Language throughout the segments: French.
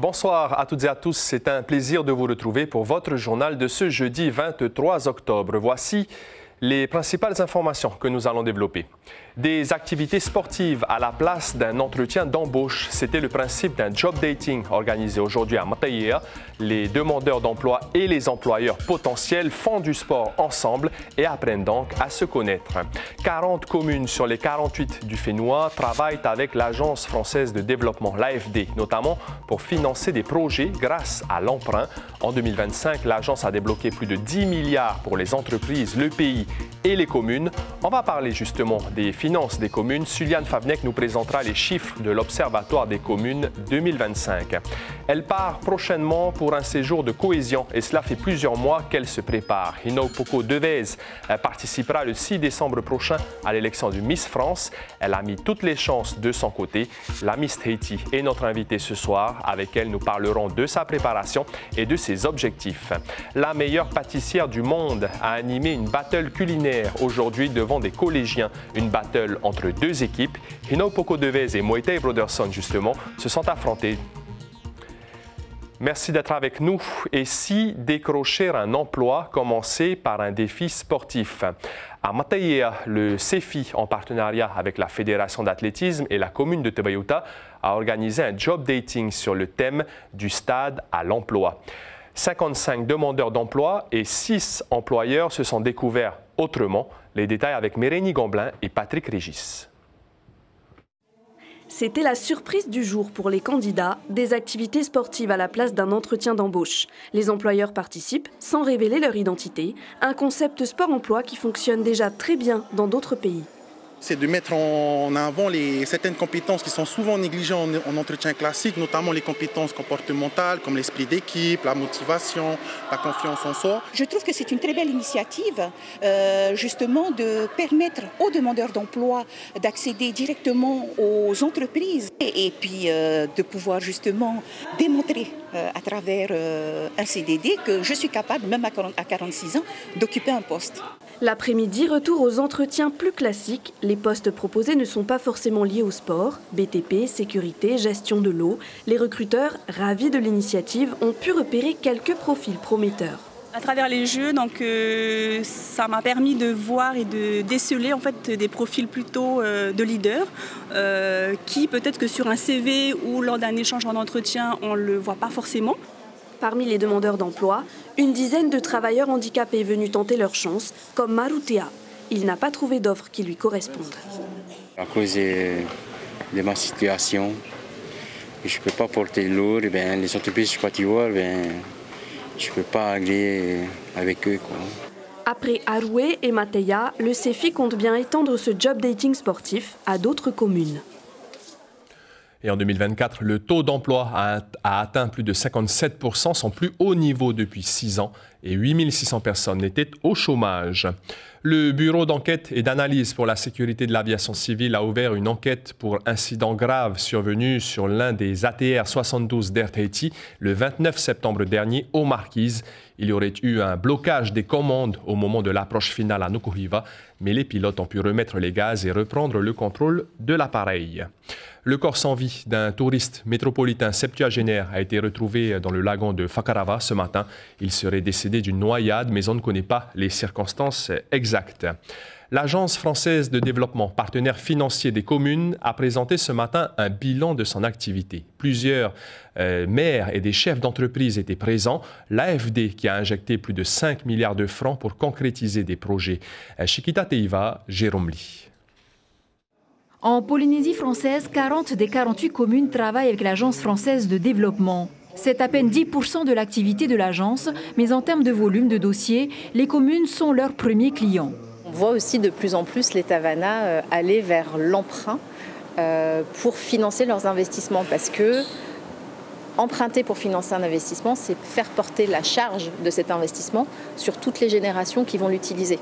Bonsoir à toutes et à tous, c'est un plaisir de vous retrouver pour votre journal de ce jeudi 23 octobre. Voici les principales informations que nous allons développer. Des activités sportives à la place d'un entretien d'embauche. C'était le principe d'un job dating organisé aujourd'hui à Mataya. Les demandeurs d'emploi et les employeurs potentiels font du sport ensemble et apprennent donc à se connaître. 40 communes sur les 48 du Fénois travaillent avec l'Agence française de développement, l'AFD, notamment pour financer des projets grâce à l'emprunt. En 2025, l'agence a débloqué plus de 10 milliards pour les entreprises, le pays et les communes. On va parler justement des finances des communes. Suliane Favnek nous présentera les chiffres de l'Observatoire des communes 2025. Elle part prochainement pour un séjour de cohésion et cela fait plusieurs mois qu'elle se prépare. Hinou Poko Devez participera le 6 décembre prochain à l'élection du Miss France. Elle a mis toutes les chances de son côté. La Miss Haiti est notre invitée ce soir. Avec elle, nous parlerons de sa préparation et de ses objectifs. La meilleure pâtissière du monde a animé une battle culinaire aujourd'hui devant des collégiens. Une battle entre deux équipes. Hinou Poko Devez et Moïtei Broderson, justement, se sont affrontés. Merci d'être avec nous. Et si décrocher un emploi commençait par un défi sportif? À Mataya, le CEFI, en partenariat avec la Fédération d'athlétisme et la commune de Tebayuta, a organisé un job dating sur le thème du stade à l'emploi. 55 demandeurs d'emploi et 6 employeurs se sont découverts autrement. Les détails avec Mérénie Gamblin et Patrick Régis. C'était la surprise du jour pour les candidats, des activités sportives à la place d'un entretien d'embauche. Les employeurs participent sans révéler leur identité, un concept sport-emploi qui fonctionne déjà très bien dans d'autres pays. C'est de mettre en avant certaines compétences qui sont souvent négligées en entretien classique, notamment les compétences comportementales comme l'esprit d'équipe, la motivation, la confiance en soi. Je trouve que c'est une très belle initiative, justement, de permettre aux demandeurs d'emploi d'accéder directement aux entreprises et puis de pouvoir justement démontrer à travers un CDD que je suis capable, même à 46 ans, d'occuper un poste. L'après-midi, retour aux entretiens plus classiques. Les postes proposés ne sont pas forcément liés au sport. BTP, sécurité, gestion de l'eau. Les recruteurs, ravis de l'initiative, ont pu repérer quelques profils prometteurs. À travers les jeux, donc, ça m'a permis de voir et de déceler en fait, des profils plutôt de leaders qui peut-être que sur un CV ou lors d'un échange en entretien, on ne le voit pas forcément. Parmi les demandeurs d'emploi, une dizaine de travailleurs handicapés venus tenter leur chance, comme Marutea. Il n'a pas trouvé d'offres qui lui correspondent. À cause de ma situation, je ne peux pas porter lourd, les entreprises spatiales, je ne peux pas aller avec eux. Après Aroué et Mataya, le CEFI compte bien étendre ce job dating sportif à d'autres communes. Et en 2024, le taux d'emploi a atteint plus de 57%, son plus haut niveau depuis 6 ans, et 8600 personnes étaient au chômage. Le Bureau d'enquête et d'analyse pour la sécurité de l'aviation civile a ouvert une enquête pour incident grave survenu sur l'un des ATR 72 d'Air Tahiti le 29 septembre dernier aux Marquises. Il y aurait eu un blocage des commandes au moment de l'approche finale à Nukuhiva, mais les pilotes ont pu remettre les gaz et reprendre le contrôle de l'appareil. Le corps sans vie d'un touriste métropolitain septuagénaire a été retrouvé dans le lagon de Fakarava ce matin. Il serait décédé d'une noyade, mais on ne connaît pas les circonstances exactes. L'Agence française de développement, partenaire financier des communes, a présenté ce matin un bilan de son activité. Plusieurs maires et des chefs d'entreprise étaient présents. L'AFD qui a injecté plus de 5 milliards de francs pour concrétiser des projets. Chiquita Teiva, Jérôme Lee. En Polynésie française, 40 des 48 communes travaillent avec l'Agence française de développement. C'est à peine 10% de l'activité de l'agence, mais en termes de volume de dossiers, les communes sont leurs premiers clients. On voit aussi de plus en plus les Tavana aller vers l'emprunt pour financer leurs investissements, parce que emprunter pour financer un investissement, c'est faire porter la charge de cet investissement sur toutes les générations qui vont l'utiliser.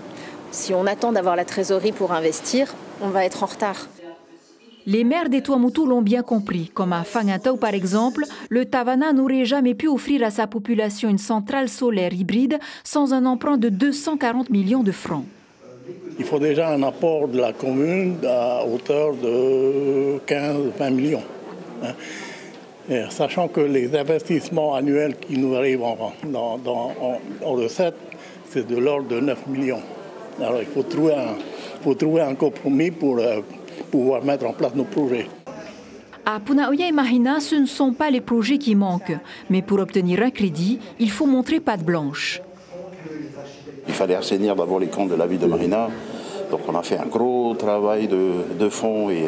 Si on attend d'avoir la trésorerie pour investir, on va être en retard. Les maires des Tuamotu l'ont bien compris. Comme à Fangatau par exemple, le Tavana n'aurait jamais pu offrir à sa population une centrale solaire hybride sans un emprunt de 240 millions de francs. Il faut déjà un apport de la commune à hauteur de 15-20 millions. Et sachant que les investissements annuels qui nous arrivent en recettes, c'est de l'ordre de 9 millions. Alors il faut trouver un compromis pour pouvoir mettre en place nos projets. À Punaoya et Mahina, ce ne sont pas les projets qui manquent. Mais pour obtenir un crédit, il faut montrer patte blanche. Il fallait assainir d'abord les comptes de la ville de Mahina. Donc on a fait un gros travail de fond et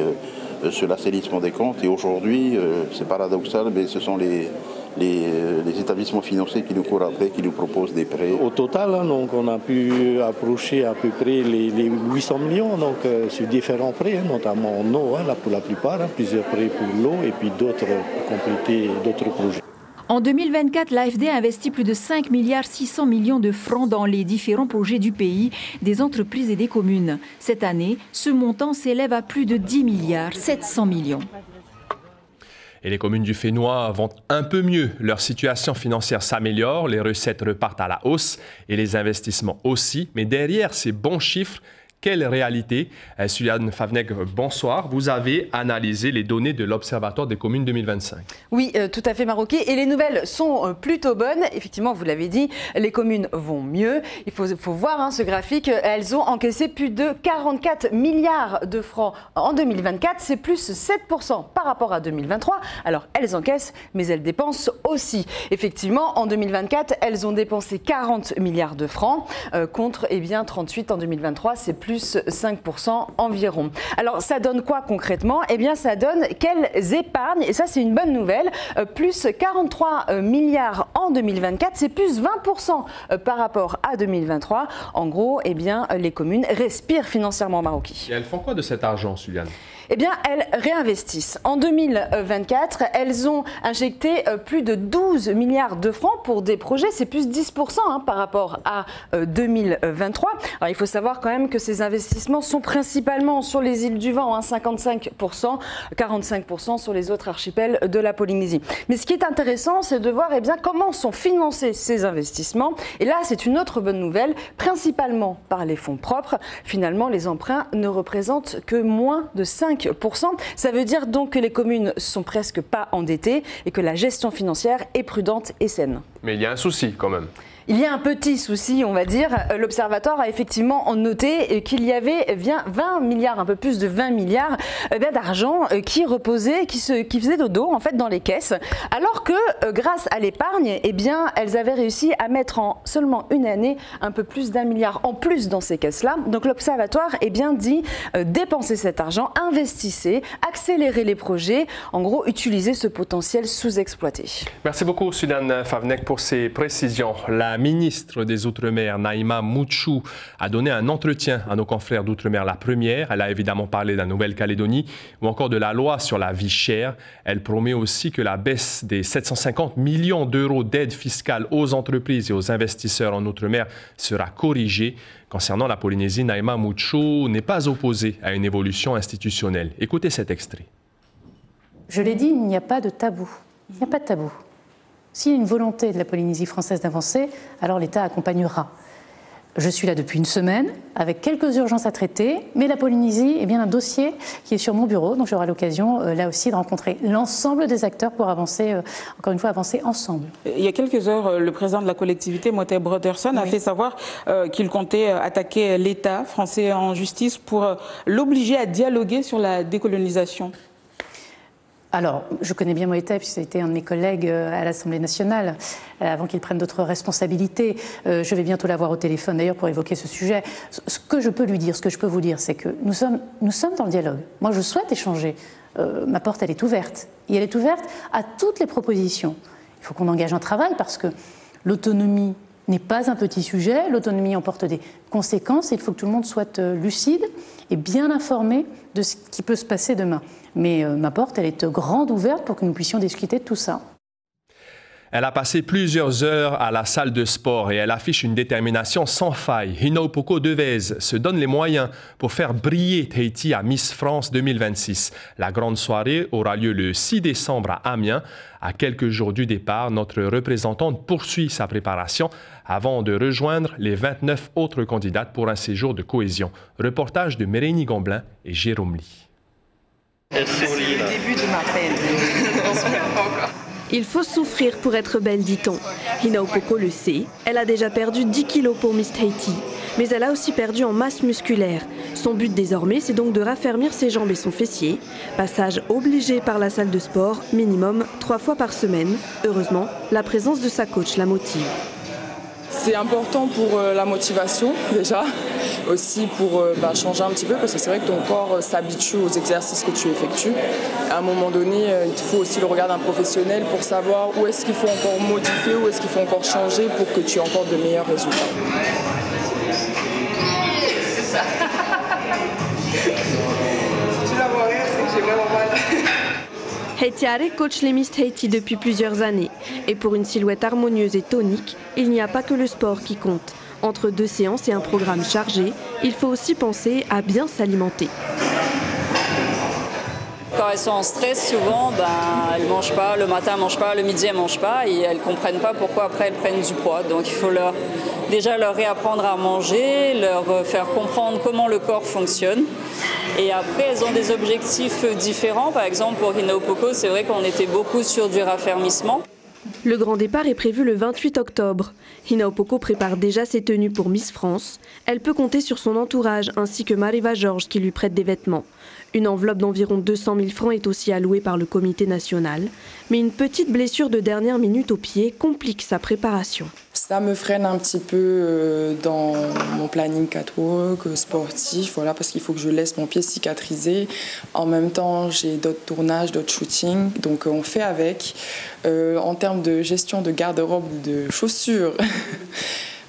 sur l'assainissement des comptes. Et aujourd'hui, c'est paradoxal, mais ce sont les établissements financiers qui nous courent après, qui nous proposent des prêts. Au total, donc, on a pu approcher à peu près les 800 millions donc, sur différents prêts, notamment en eau, pour la plupart, plusieurs prêts pour l'eau et puis d'autres pour compléter d'autres projets. En 2024, l'AFD a investi plus de 5,6 milliards de francs dans les différents projets du pays, des entreprises et des communes. Cette année, ce montant s'élève à plus de 10,7 milliards. Et les communes du Fénois vont un peu mieux. Leur situation financière s'améliore, les recettes repartent à la hausse et les investissements aussi. Mais derrière ces bons chiffres, quelle réalité? Suliane Favnec, bonsoir. Vous avez analysé les données de l'Observatoire des communes 2025. Oui, tout à fait, Maroki. Et les nouvelles sont plutôt bonnes. Effectivement, vous l'avez dit, les communes vont mieux. Il faut voir ce graphique. Elles ont encaissé plus de 44 milliards de francs en 2024. C'est plus 7% par rapport à 2023. Alors, elles encaissent, mais elles dépensent aussi. Effectivement, en 2024, elles ont dépensé 40 milliards de francs contre 38 en 2023. C'est plus 5% environ. Alors, ça donne quoi concrètement? Eh bien, ça donne qu'elles épargnent, et ça, c'est une bonne nouvelle, plus 43 milliards en 2024, c'est plus 20% par rapport à 2023. En gros, eh bien, les communes respirent financièrement, Maroki. Et elles font quoi de cet argent, Suliane? Eh bien, elles réinvestissent. En 2024, elles ont injecté plus de 12 milliards de francs pour des projets. C'est plus 10% par rapport à 2023. Alors, il faut savoir quand même que ces investissements sont principalement sur les îles du Vent, 55%, 45% sur les autres archipels de la Polynésie. Mais ce qui est intéressant, c'est de voir comment sont financés ces investissements. Et là, c'est une autre bonne nouvelle, principalement par les fonds propres. Finalement, les emprunts ne représentent que moins de 5%. Ça veut dire donc que les communes sont presque pas endettées et que la gestion financière est prudente et saine. Mais il y a un souci quand même. Il y a un petit souci, on va dire. L'Observatoire a effectivement noté qu'il y avait 20 milliards, un peu plus de 20 milliards d'argent qui reposait, qui faisait dodo en fait dans les caisses, alors que grâce à l'épargne, eh bien, elles avaient réussi à mettre en seulement une année un peu plus d'1 milliard en plus dans ces caisses-là. Donc l'Observatoire dit dépensez cet argent, investissez, accélérez les projets, en gros utilisez ce potentiel sous-exploité. Merci beaucoup Suliane Favnec pour ces précisions. La ministre des Outre-mer, Naïma Mouchou, a donné un entretien à nos confrères d'Outre-mer. La première, elle a évidemment parlé de la Nouvelle-Calédonie ou encore de la loi sur la vie chère. Elle promet aussi que la baisse des 750 millions d'euros d'aide fiscale aux entreprises et aux investisseurs en Outre-mer sera corrigée. Concernant la Polynésie, Naïma Mouchou n'est pas opposée à une évolution institutionnelle. Écoutez cet extrait. Je l'ai dit, il n'y a pas de tabou. Il n'y a pas de tabou. S'il y a une volonté de la Polynésie française d'avancer, alors l'État accompagnera. Je suis là depuis une semaine, avec quelques urgences à traiter, mais la Polynésie est bien un dossier qui est sur mon bureau, donc j'aurai l'occasion là aussi de rencontrer l'ensemble des acteurs pour avancer, encore une fois, avancer ensemble. Il y a quelques heures, le président de la collectivité, Motep Broderson, a fait savoir qu'il comptait attaquer l'État français en justice pour l'obliger à dialoguer sur la décolonisation. Alors, je connais bien Moïta, puisque c'était un de mes collègues à l'Assemblée nationale, avant qu'il prenne d'autres responsabilités. Je vais bientôt l'avoir au téléphone, d'ailleurs, pour évoquer ce sujet. Ce que je peux lui dire, ce que je peux vous dire, c'est que nous sommes dans le dialogue. Moi, je souhaite échanger. Ma porte, elle est ouverte. Et elle est ouverte à toutes les propositions. Il faut qu'on engage un travail, parce que l'autonomie n'est pas un petit sujet. L'autonomie emporte des conséquences. Et il faut que tout le monde soit lucide et bien informé de ce qui peut se passer demain. Mais ma porte, elle est grande ouverte pour que nous puissions discuter de tout ça. Elle a passé plusieurs heures à la salle de sport et elle affiche une détermination sans faille. Hinaupoko Devez se donne les moyens pour faire briller Tahiti à Miss France 2026. La grande soirée aura lieu le 6 décembre à Amiens. À quelques jours du départ, notre représentante poursuit sa préparation avant de rejoindre les 29 autres candidates pour un séjour de cohésion. Reportage de Mérénie Gomblin et Jérôme Lee. C'est le début de ma peine. On s'en pas encore. Il faut souffrir pour être belle, dit-on. Hina Opoku le sait, elle a déjà perdu 10 kilos pour Miss Tahiti. Mais elle a aussi perdu en masse musculaire. Son but désormais, c'est donc de raffermir ses jambes et son fessier. Passage obligé par la salle de sport, minimum 3 fois par semaine. Heureusement, la présence de sa coach la motive. C'est important pour la motivation déjà, aussi pour changer un petit peu parce que c'est vrai que ton corps s'habitue aux exercices que tu effectues. À un moment donné, il te faut aussi le regard d'un professionnel pour savoir où est-ce qu'il faut encore modifier, où est-ce qu'il faut encore changer pour que tu aies encore de meilleurs résultats. C'est ça. Tu la vois rien, c'est que j'ai vraiment mal. Heitiare coach les Miss Tahiti depuis plusieurs années. Et pour une silhouette harmonieuse et tonique, il n'y a pas que le sport qui compte. Entre 2 séances et un programme chargé, il faut aussi penser à bien s'alimenter. Quand elles sont en stress, souvent, elles ne mangent pas, le matin elles ne mangent pas, le midi elles ne mangent pas et elles ne comprennent pas pourquoi après elles prennent du poids. Donc il faut déjà leur réapprendre à manger, leur faire comprendre comment le corps fonctionne. Et après, elles ont des objectifs différents. Par exemple, pour Hina Opoku, c'est vrai qu'on était beaucoup sur du raffermissement. Le grand départ est prévu le 28 octobre. Hina Opoku prépare déjà ses tenues pour Miss France. Elle peut compter sur son entourage ainsi que Mariva Georges qui lui prête des vêtements. Une enveloppe d'environ 200 000 francs est aussi allouée par le comité national. Mais une petite blessure de dernière minute au pied complique sa préparation. Ça me freine un petit peu dans mon planning catwalk sportif, voilà, parce qu'il faut que je laisse mon pied cicatriser. En même temps, j'ai d'autres tournages, d'autres shootings, donc on fait avec. En termes de gestion de garde-robe, de chaussures,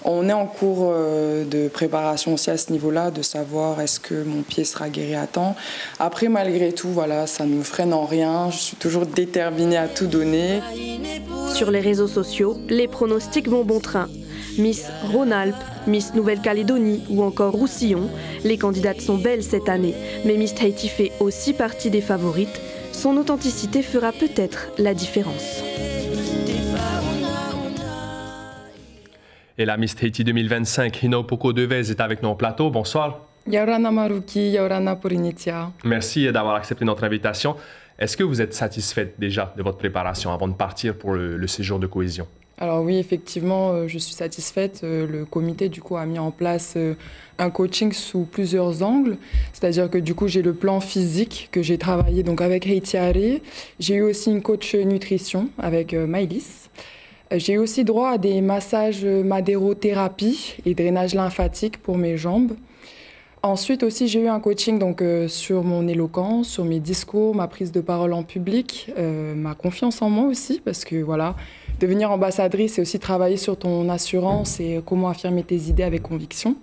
on est en cours de préparation aussi à ce niveau-là, de savoir est-ce que mon pied sera guéri à temps. Après, malgré tout, voilà, ça ne me freine en rien. Je suis toujours déterminée à tout donner. Sur les réseaux sociaux, les pronostics vont bon train. Miss Rhône-Alpes, Miss Nouvelle-Calédonie ou encore Roussillon, les candidates sont belles cette année. Mais Miss Tahiti fait aussi partie des favorites. Son authenticité fera peut-être la différence. Et la Miss Tahiti 2025, Hina Opoku Devez, est avec nous au plateau. Bonsoir. Yaurana Maruki, Yaurana Porinitia. Merci d'avoir accepté notre invitation. Est-ce que vous êtes satisfaite déjà de votre préparation avant de partir pour le séjour de cohésion? Alors oui, effectivement, je suis satisfaite. Le comité, du coup, a mis en place un coaching sous plusieurs angles. C'est-à-dire que, du coup, j'ai le plan physique que j'ai travaillé donc, avec Heitiare. J'ai eu aussi une coach nutrition avec Maïlis. J'ai eu aussi droit à des massages madérothérapie et drainage lymphatique pour mes jambes. Ensuite aussi, j'ai eu un coaching donc, sur mon éloquence, sur mes discours, ma prise de parole en public, ma confiance en moi aussi, parce que voilà, devenir ambassadrice, c'est aussi travailler sur ton assurance et comment affirmer tes idées avec conviction.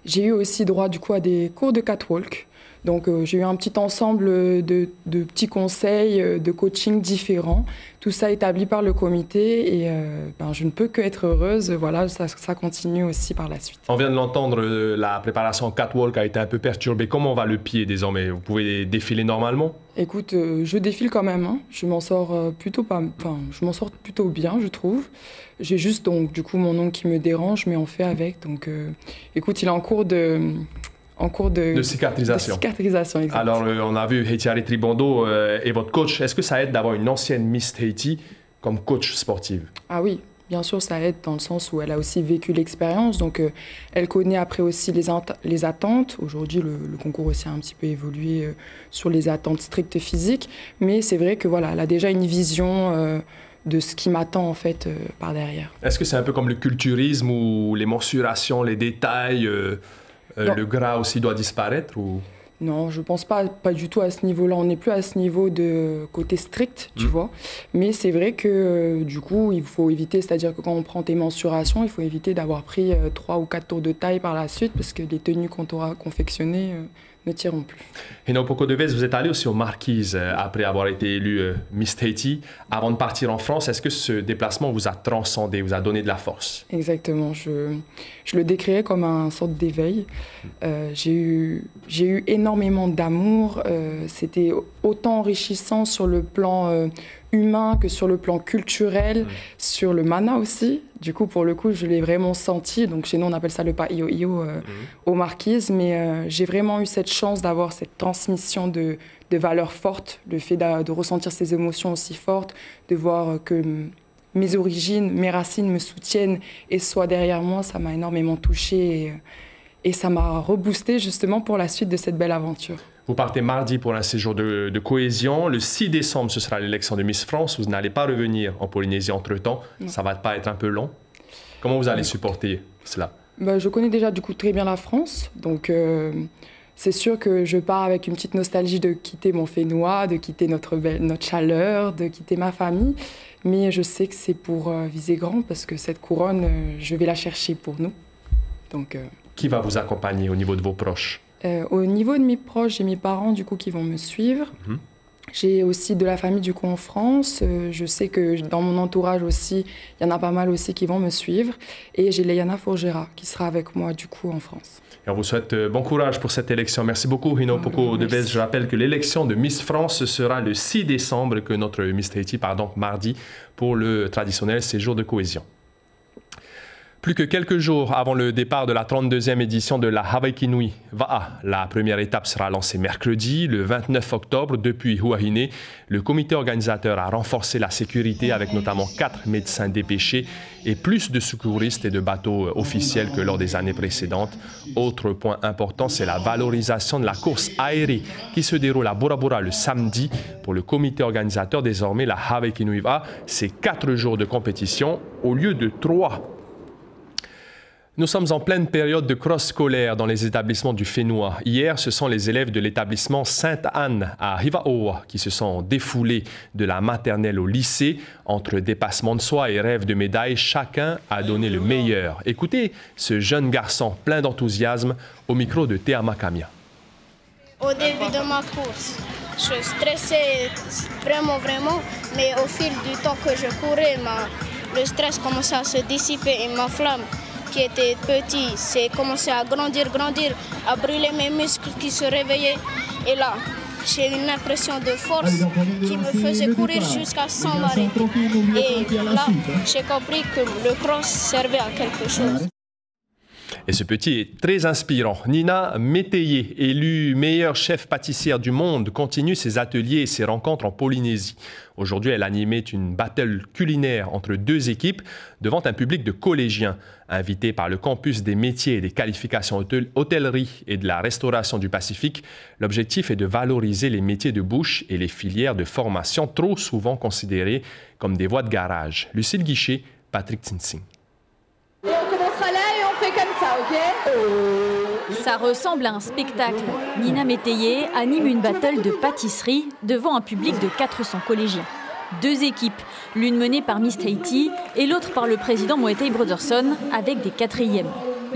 J'ai eu aussi droit du coup à des cours de catwalk. Donc j'ai eu un petit ensemble de petits conseils, de coaching différents. Tout ça établi par le comité et je ne peux qu'être heureuse. Voilà, ça continue aussi par la suite. On vient de l'entendre, la préparation catwalk a été un peu perturbée. Comment va le pied désormais? Vous pouvez défiler normalement? Écoute, je défile quand même. Hein. Je m'en sors plutôt bien, je trouve. J'ai juste donc du coup mon ongle qui me dérange, mais on fait avec. Donc, écoute, il est en cours de cicatrisation. De cicatrisation, exact. Alors, on a vu Heitiare Tribondo et votre coach. Est-ce que ça aide d'avoir une ancienne Miss Tahiti comme coach sportive? Ah oui, bien sûr, ça aide dans le sens où elle a aussi vécu l'expérience. Donc, elle connaît après aussi les attentes. Aujourd'hui, le concours aussi a un petit peu évolué sur les attentes strictes physiques. Mais c'est vrai que voilà, elle a déjà une vision de ce qui m'attend en fait par derrière. Est-ce que c'est un peu comme le culturisme où les mensurations, les détails... le gras aussi doit disparaître ou... Non, je pense pas du tout à ce niveau-là. On n'est plus à ce niveau de côté strict, tu vois. Mais c'est vrai que du coup, il faut éviter, c'est-à-dire que quand on prend tes mensurations, il faut éviter d'avoir pris 3 ou 4 tours de taille par la suite parce que les tenues qu'on t'aura confectionnées ne tireront plus. Hina Opoku Devez, vous êtes allée aussi aux Marquises après avoir été élue Miss Tahiti. Avant de partir en France, est-ce que ce déplacement vous a transcendé, vous a donné de la force? Exactement. Je le décrirais comme un sorte d'éveil. J'ai eu énormément énormément d'amour. C'était autant enrichissant sur le plan humain que sur le plan culturel, sur le mana aussi. Du coup, pour le coup, je l'ai vraiment senti. Donc, chez nous, on appelle ça le paio-io aux Marquises. Mais j'ai vraiment eu cette chance d'avoir cette transmission de valeurs fortes, le fait de ressentir ces émotions aussi fortes, de voir que mes origines, mes racines me soutiennent et soient derrière moi, ça m'a énormément touchée et ça m'a reboosté justement pour la suite de cette belle aventure. Vous partez mardi pour un séjour de cohésion. Le 6 décembre, ce sera l'élection de Miss France. Vous n'allez pas revenir en Polynésie entre-temps. Ça ne va pas être un peu long? Comment vous allez supporter cela? Je connais déjà du coup très bien la France. Donc c'est sûr que je pars avec une petite nostalgie de quitter mon Fénois, de quitter notre chaleur, de quitter ma famille. Mais je sais que c'est pour viser grand parce que cette couronne, je vais la chercher pour nous. Donc, qui va vous accompagner au niveau de vos proches? Au niveau de mes proches, j'ai mes parents du coup qui vont me suivre. J'ai aussi de la famille du coup en France. Je sais que dans mon entourage aussi, il y en a pas mal aussi qui vont me suivre. Et j'ai Léana Forgera qui sera avec moi du coup en France. Et on vous souhaite bon courage pour cette élection. Merci beaucoup, Hino Poko de Bez. Je rappelle que l'élection de Miss France sera le 6 décembre, que notre Miss Tahiti part donc mardi pour le traditionnel séjour de cohésion. Plus que quelques jours avant le départ de la 32e édition de la Hawaikinui Va'a, la première étape sera lancée mercredi, le 29 octobre, depuis Huahine. Le comité organisateur a renforcé la sécurité avec notamment 4 médecins dépêchés et plus de secouristes et de bateaux officiels que lors des années précédentes. Autre point important, c'est la valorisation de la course aérienne qui se déroule à Bora Bora le samedi. Pour le comité organisateur, désormais, la Hawaikinui Va'a, c'est 4 jours de compétition au lieu de 3. Nous sommes en pleine période de cross scolaire dans les établissements du Fénois. Hier, ce sont les élèves de l'établissement Sainte-Anne à Hivaoa qui se sont défoulés de la maternelle au lycée. Entre dépassement de soi et rêve de médaille, chacun a donné le meilleur. Écoutez ce jeune garçon plein d'enthousiasme au micro de Théa Makamia. Au début de ma course, je stressais vraiment, mais au fil du temps que je courais, le stress commençait à se dissiper et ma flamme qui était petit, c'est commencé à grandir, à brûler mes muscles qui se réveillaient. Et là, j'ai une impression de force qui me faisait courir jusqu'à 100 marées. Et là, j'ai compris que le cross servait à quelque chose. Et ce petit est très inspirant. Nina Métayer, élue meilleure chef pâtissière du monde, continue ses ateliers et ses rencontres en Polynésie. Aujourd'hui, elle animait une battle culinaire entre 2 équipes devant un public de collégiens. Invitée par le campus des métiers et des qualifications hôtellerie et de la restauration du Pacifique, l'objectif est de valoriser les métiers de bouche et les filières de formation trop souvent considérées comme des voies de garage. Lucille Guichet, Patrick Tinsing. Et on commencera là et on fait comme ça, ok? Ça ressemble à un spectacle. Nina Métayer anime une battle de pâtisserie devant un public de 400 collégiens. 2 équipes, l'une menée par Miss Tahiti et l'autre par le président Moetai Broderson avec des 4e.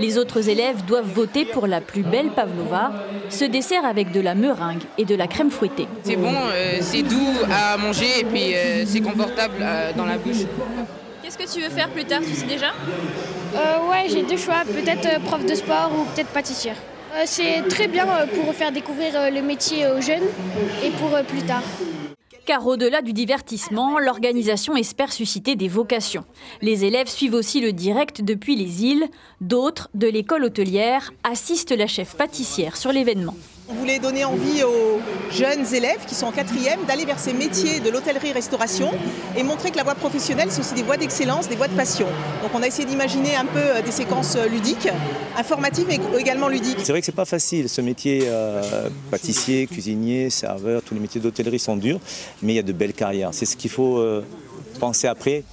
Les autres élèves doivent voter pour la plus belle pavlova, ce dessert avec de la meringue et de la crème fouettée. C'est bon, c'est doux à manger et puis c'est confortable dans la bouche. Qu'est-ce que tu veux faire plus tard, tu sais déjà? Ouais, j'ai 2 choix, peut-être prof de sport ou peut-être pâtissière. C'est très bien pour faire découvrir le métier aux jeunes et pour plus tard. Car au-delà du divertissement, l'organisation espère susciter des vocations. Les élèves suivent aussi le direct depuis les îles. D'autres, de l'école hôtelière, assistent la chef pâtissière sur l'événement. On voulait donner envie aux jeunes élèves qui sont en 4e d'aller vers ces métiers de l'hôtellerie-restauration et montrer que la voie professionnelle, c'est aussi des voies d'excellence, des voies de passion. Donc on a essayé d'imaginer un peu des séquences ludiques, informatives mais également ludiques. C'est vrai que c'est pas facile, ce métier pâtissier, cuisinier, serveur, tous les métiers d'hôtellerie sont durs, mais il y a de belles carrières. C'est ce qu'il faut penser après.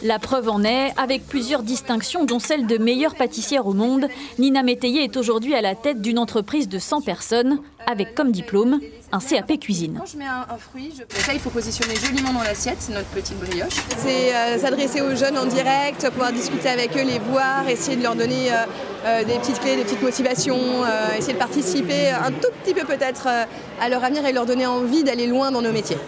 La preuve en est, avec plusieurs distinctions, dont celle de meilleure pâtissière au monde, Nina Métayer est aujourd'hui à la tête d'une entreprise de 100 personnes, avec comme diplôme un CAP cuisine. Quand je mets un fruit, ça, il faut positionner joliment dans l'assiette, c'est notre petite brioche. C'est s'adresser aux jeunes en direct, pouvoir discuter avec eux, les voir, essayer de leur donner des petites clés, des petites motivations, essayer de participer un tout petit peu peut-être à leur avenir et leur donner envie d'aller loin dans nos métiers.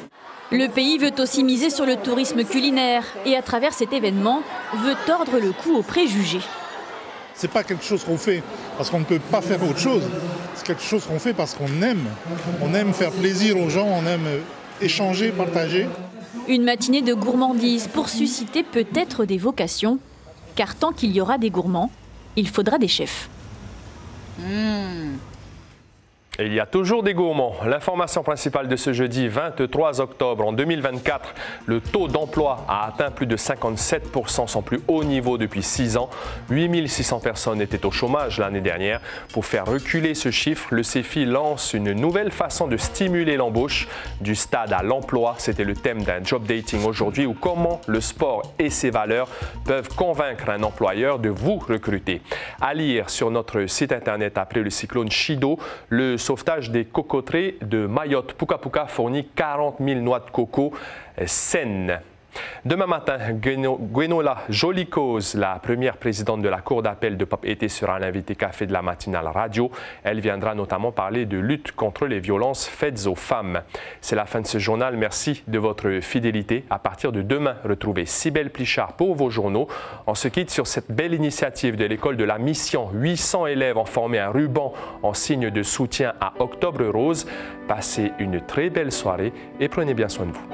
Le pays veut aussi miser sur le tourisme culinaire et à travers cet événement veut tordre le cou aux préjugés. C'est pas quelque chose qu'on fait parce qu'on ne peut pas faire autre chose. C'est quelque chose qu'on fait parce qu'on aime. On aime faire plaisir aux gens, on aime échanger, partager. Une matinée de gourmandise pour susciter peut-être des vocations. Car tant qu'il y aura des gourmands, il faudra des chefs. Et il y a toujours des gourmands. L'information principale de ce jeudi 23 octobre. En 2024, le taux d'emploi a atteint plus de 57%, son plus haut niveau depuis 6 ans. 8600 personnes étaient au chômage l'année dernière. Pour faire reculer ce chiffre, le CEFI lance une nouvelle façon de stimuler l'embauche. Du stade à l'emploi, c'était le thème d'un job dating aujourd'hui, ou comment le sport et ses valeurs peuvent convaincre un employeur de vous recruter. À lire sur notre site internet après le cyclone Chido, le sauvetage des cocoteraies de Mayotte. Puka Puka fournit 40 000 noix de coco saines. Demain matin, Gwenola Jolie-Cause, la première présidente de la Cour d'appel de Papeete, sera l'invitée café de la matinale radio. Elle viendra notamment parler de lutte contre les violences faites aux femmes. C'est la fin de ce journal. Merci de votre fidélité. À partir de demain, retrouvez Cybèle Plichard pour vos journaux. On se quitte sur cette belle initiative de l'école de la Mission. 800 élèves ont formé un ruban en signe de soutien à Octobre Rose. Passez une très belle soirée et prenez bien soin de vous.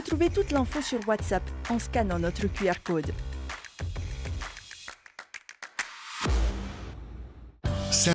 Retrouvez toute l'info sur WhatsApp en scannant notre QR code.